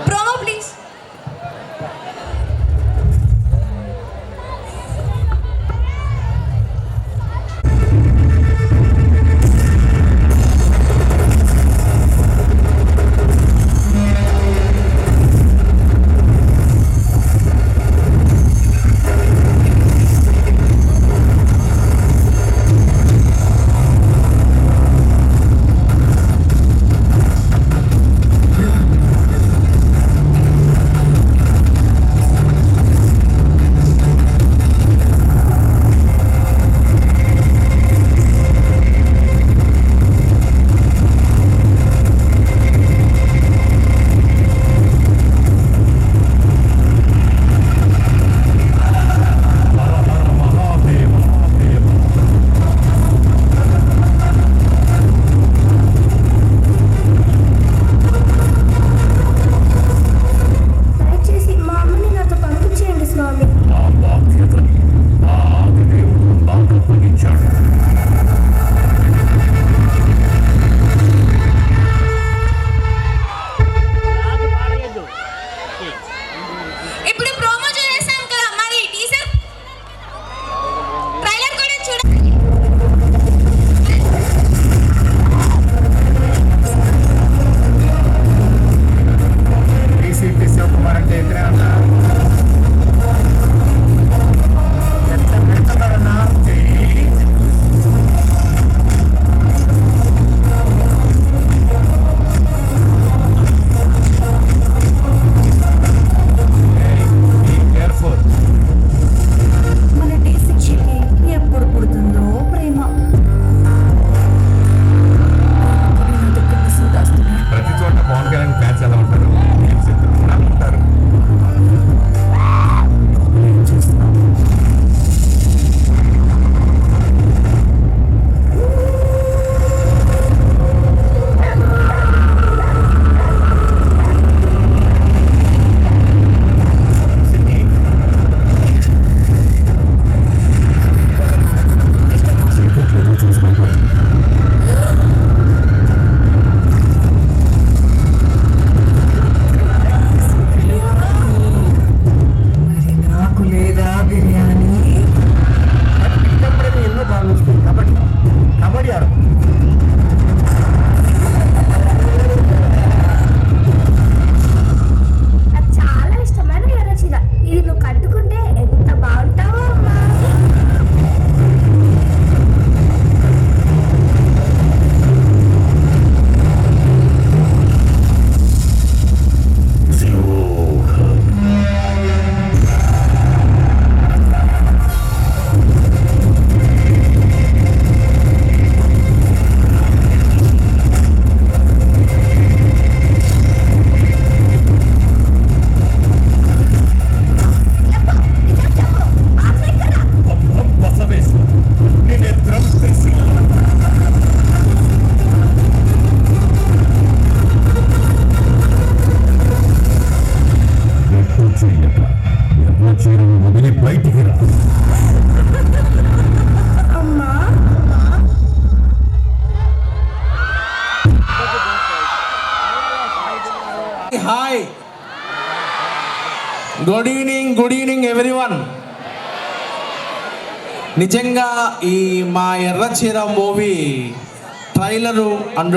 Promo please. Hi, good evening everyone. నిజంగా ఈ మా Erracheera movie trailer and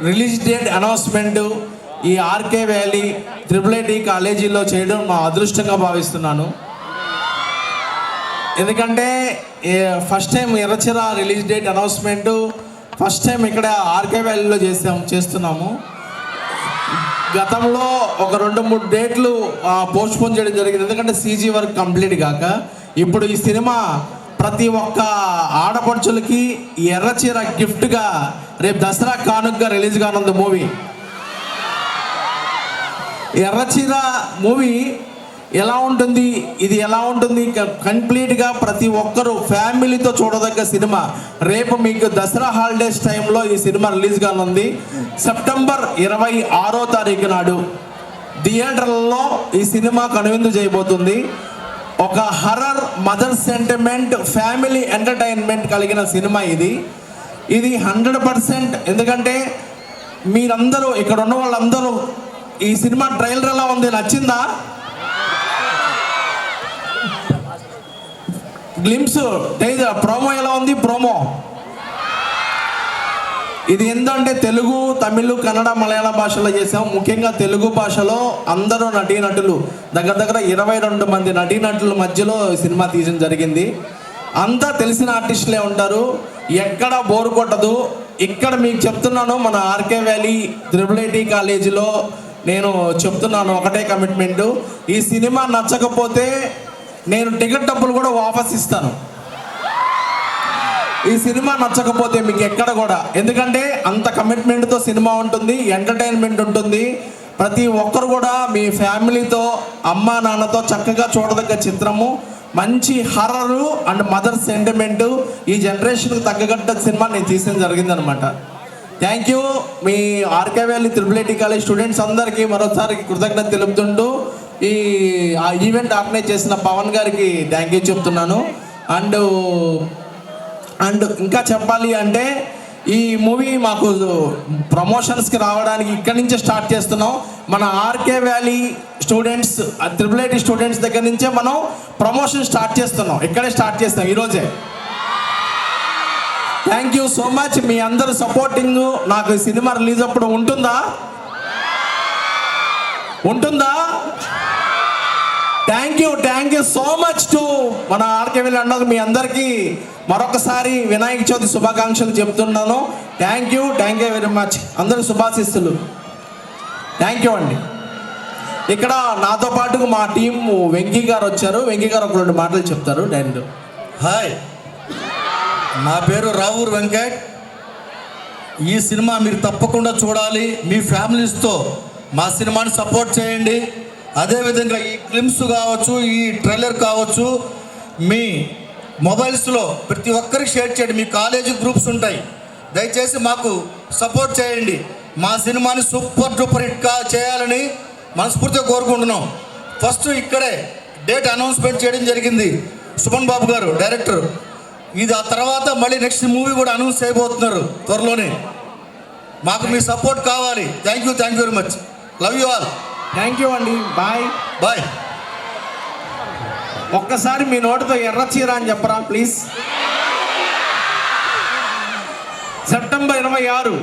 release date announcement ఈ ఆర్కే వ్యాలీ ట్రిపుల్ కాలేజీలో చేయడం మా అదృష్టంగా భావిస్తున్నాను. ఎందుకంటే first time Erracheera release date announcement first time ఇక్కడ ఆర్కే వ్యాలీలో చేస్తున్నాము. గతంలో ఒక 2-3 డేట్లు పోస్ట్పోన్ చేయడం జరిగింది, ఎందుకంటే సీజీ వర్క్ కంప్లీట్ కాక. ఇప్పుడు ఈ సినిమా ప్రతి ఒక్క ఆడపడుచులకి ఎర్రచీర గిఫ్ట్గా రేపు దసరా కానుకగా రిలీజ్ కానుంది మూవీ. ఎర్రచీర మూవీ ఎలా ఉంటుంది, ఇది ఎలా ఉంటుంది, కంప్లీట్గా ప్రతి ఒక్కరూ ఫ్యామిలీతో చూడదగ్గ సినిమా. రేపు మీకు దసరా హాలిడేస్ టైంలో ఈ సినిమా రిలీజ్ కానుంది. సెప్టెంబర్ 26వ తారీఖు నాడు థియేటర్లలో ఈ సినిమా కనువిందు చేయబోతుంది. ఒక horror mother sentiment family entertainment కలిగిన సినిమా ఇది 100%. ఎందుకంటే మీరందరూ ఇక్కడ ఉన్న వాళ్ళందరూ ఈ సినిమా ట్రైలర్ ఎలా ఉంది, నచ్చిందా? గ్లిమ్స్ టైజర్ ప్రోమో ఎలా ఉంది? ప్రోమో ఇది ఏంటంటే తెలుగు, తమిళ్, కన్నడ, మలయాళ భాషలో చేసాం. ముఖ్యంగా తెలుగు భాషలో అందరూ నటీనటులు దగ్గర 22 మంది నటీనటుల మధ్యలో సినిమా తీయడం జరిగింది. అంతా తెలిసిన ఆర్టిస్టులే ఉంటారు, ఎక్కడ బోరు కొట్టదు. ఇక్కడ మీకు చెప్తున్నాను, మన ఆర్కే వ్యాలీ త్రిబుల్ కాలేజీలో నేను చెప్తున్నాను ఒకటే కమిట్మెంటు, ఈ సినిమా నచ్చకపోతే నేను టికెట్ డబ్బులు కూడా వాపస్ ఇస్తాను. ఈ సినిమా నచ్చకపోతే మీకు ఎక్కడ కూడా, ఎందుకంటే అంత కమిట్మెంట్తో సినిమా ఉంటుంది, ఎంటర్టైన్మెంట్ ఉంటుంది. ప్రతి ఒక్కరు కూడా మీ ఫ్యామిలీతో, అమ్మా నాన్నతో చక్కగా చూడదగ్గ చిత్రము. మంచి హర్రరు అండ్ మదర్ సెంటిమెంటు, ఈ జనరేషన్కి తగ్గట్ట సినిమా నేను తీసిన జరిగిందనమాట. థ్యాంక్ యూ మీ RK Valley triple college students అందరికీ మరోసారి కృతజ్ఞత తెలుపుతుంటూ ఈ ఈవెంట్ ఆర్గనైజ్ చేసిన పవన్ గారికి థ్యాంక్ యూ చెప్తున్నాను. అండ్ ఇంకా చెప్పాలి అంటే ఈ మూవీ మాకు ప్రమోషన్స్కి రావడానికి ఇక్కడి నుంచే స్టార్ట్ చేస్తున్నాం. మన RK Valley students, triple students దగ్గర నుంచే మనం ప్రమోషన్ స్టార్ట్ చేస్తున్నాం. ఇక్కడే స్టార్ట్ చేస్తాం ఈరోజే. Thank you so much. మీ అందరు సపోర్టింగ్ నాకు ఈ సినిమా రిలీజ్ అప్పుడు ఉంటుందా? Thank you so much to మన ఆర్కే వ్యాలీ అన్నది. మీ అందరికీ మరొకసారి వినాయక చవితి శుభాకాంక్షలు చెప్తున్నాను. Thank you very much. అందరికి శుభాశిస్తులు. థ్యాంక్ యూ అండి. ఇక్కడ నాతో పాటు మా టీం వెంకీ గారు వచ్చారు. వెంకీ గారు ఒక 2 మాటలు చెప్తారు. డైరెక్ట్ హాయ్, నా పేరు రావూర్ వెంకట్. ఈ సినిమా మీరు తప్పకుండా చూడాలి. మీ ఫ్యామిలీస్తో మా సినిమాని సపోర్ట్ చేయండి. అదేవిధంగా ఈ క్లిమ్స్ కావచ్చు, ఈ ట్రైలర్ కావచ్చు, మీ మొబైల్స్లో ప్రతి ఒక్కరికి షేర్ చేయండి. మీ కాలేజీ గ్రూప్స్ ఉంటాయి, దయచేసి మాకు సపోర్ట్ చేయండి. మా సినిమాని సూపర్ డూపర్ హిట్గా చేయాలని మనస్ఫూర్తిగా కోరుకుంటున్నాం. ఫస్ట్ ఇక్కడే డేట్ అనౌన్స్మెంట్ చేయడం జరిగింది, సుమన్ బాబు గారు డైరెక్టర్. ఇది ఆ తర్వాత మళ్ళీ నెక్స్ట్ మూవీ కూడా అనౌన్స్ చేయబోతున్నారు త్వరలోనే. మాకు మీ సపోర్ట్ కావాలి. Thank you very much. Love you all. Thank you అండి. బాయ్. ఒక్కసారి మీ నోటితో ఎర్ర చీర అని చెప్పరా ప్లీజ్. సెప్టెంబర్ 26.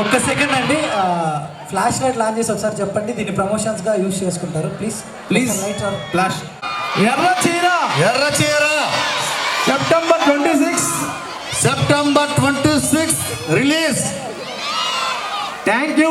ఒక్క సెకండ్ అండి, ఫ్లాష్ లైట్ లాంచ్ చేసి ఒకసారి చెప్పండి. దీన్ని ప్రమోషన్స్గా యూజ్ చేసుకుంటారు. Please light flash. ఎర్ర చీర సెప్టెంబర్ 26 రిలీజ్. Thank you